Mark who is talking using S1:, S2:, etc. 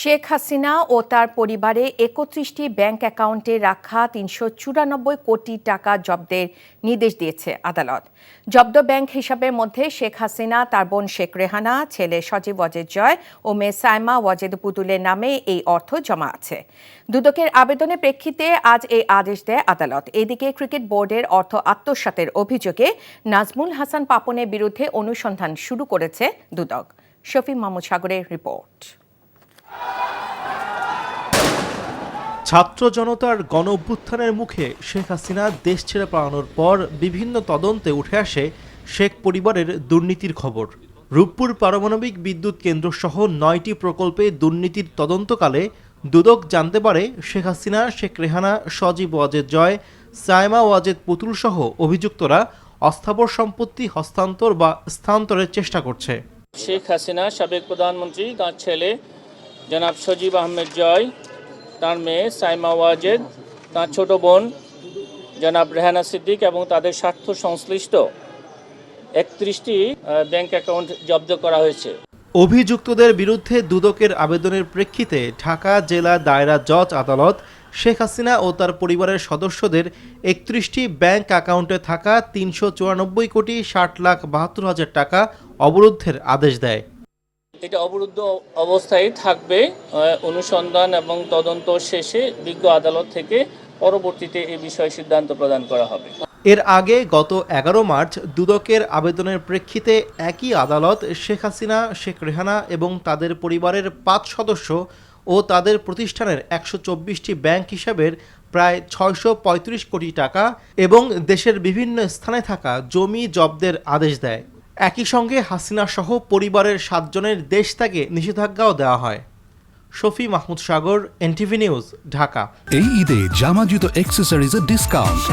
S1: শেখ হাসিনা ও তার পরিবারে ৩১টি ব্যাংক অ্যাকাউন্টে রাখা ৩৯৪ কোটি টাকা জব্দের নির্দেশ দিয়েছে আদালত। জব্দ ব্যাংক হিসাবের মধ্যে শেখ হাসিনা, তার বোন শেখ রেহানা, ছেলে সজীব ওয়াজেদ জয় ও মেয়ে সাইমা ওয়াজেদ পুতুলের নামে এই অর্থ জমা আছে। দুদকের আবেদনের প্রেক্ষিতে আজ এই আদেশ দেয় আদালত। এদিকে ক্রিকেট বোর্ডের অর্থ আত্মসাতের অভিযোগে নাজমুল হাসান পাপনের বিরুদ্ধে অনুসন্ধান শুরু করেছে দুদক। শফি মাহমুদ সাগরের রিপোর্ট।
S2: ছাত্র জনতার গণ অভ্যুত্থানের মুখে শেখ হাসিনা দেশ ছেড়ে পালানোর পর বিভিন্ন তদন্তে উঠে আসে শেখ পরিবারের দুর্নীতির খবর। রূপপুর পারমাণবিক বিদ্যুৎ কেন্দ্র সহ 9টি প্রকল্পে দুর্নীতির তদন্তকালে দুদক জানতে পারে শেখ হাসিনা, শেখ রেহানা, সজীব ওয়াজেদ জয়, সাইমা ওয়াজেদ পুতুল সহ অভিযুক্তরা অস্থাবর সম্পত্তি হস্তান্তর বা স্থানান্তরের চেষ্টা করছে।
S3: শেখ হাসিনা, সাবেক প্রধানমন্ত্রী, তার ছেলে জনাব সজীব আহমেদ জয়, তার মেয়ে সাইমা ওয়াজেদ, তার ছোট বোন জনাব রেহানা সিদ্দিক এবং তাদের স্বার্থ সংশ্লিষ্ট 31টি ব্যাংক অ্যাকাউন্ট জব্দ করা হয়েছে।
S2: অভিযুক্তদের বিরুদ্ধে দুদকের আবেদনের প্রেক্ষিতে ঢাকা জেলা দায়রা জজ আদালত শেখ হাসিনা ও তার পরিবারের সদস্যদের 31টি ব্যাংক অ্যাকাউন্টে থাকা ৩৯৪ কোটি ৬০,৭২,০০০ টাকা অবরুদ্ধের আদেশ দেয়।
S3: এটা অবরুদ্ধ অবস্থায় থাকবে। অনুসন্ধান এবং তদন্ত শেষে বিজ্ঞ আদালত থেকে পরবর্তীতে এই বিষয়ে সিদ্ধান্ত প্রদান করা হবে।
S2: এর আগে গত ১১ মার্চ দুদকের আবেদনের প্রেক্ষিতে একই আদালত শেখ হাসিনা, শেখ রেহানা এবং তাদের পরিবারের ৫ সদস্য ও তাদের প্রতিষ্ঠানের ১২৪টি ব্যাংক হিসাবের প্রায় ৬৩৫ কোটি টাকা এবং দেশের বিভিন্ন স্থানে থাকা জমি জব্দের আদেশ দেয়। একই সঙ্গে হাসিনা সহ পরিবারের ৭ জনের দেশ ত্যাগে নিষেধাজ্ঞাও দেওয়া হয়। শফি মাহমুদ সাগর, এনটিভি নিউজ, ঢাকা।
S4: এই ঈদে জামা জুতো অ্যাক্সেসরিজের ডিসকাউন্ট।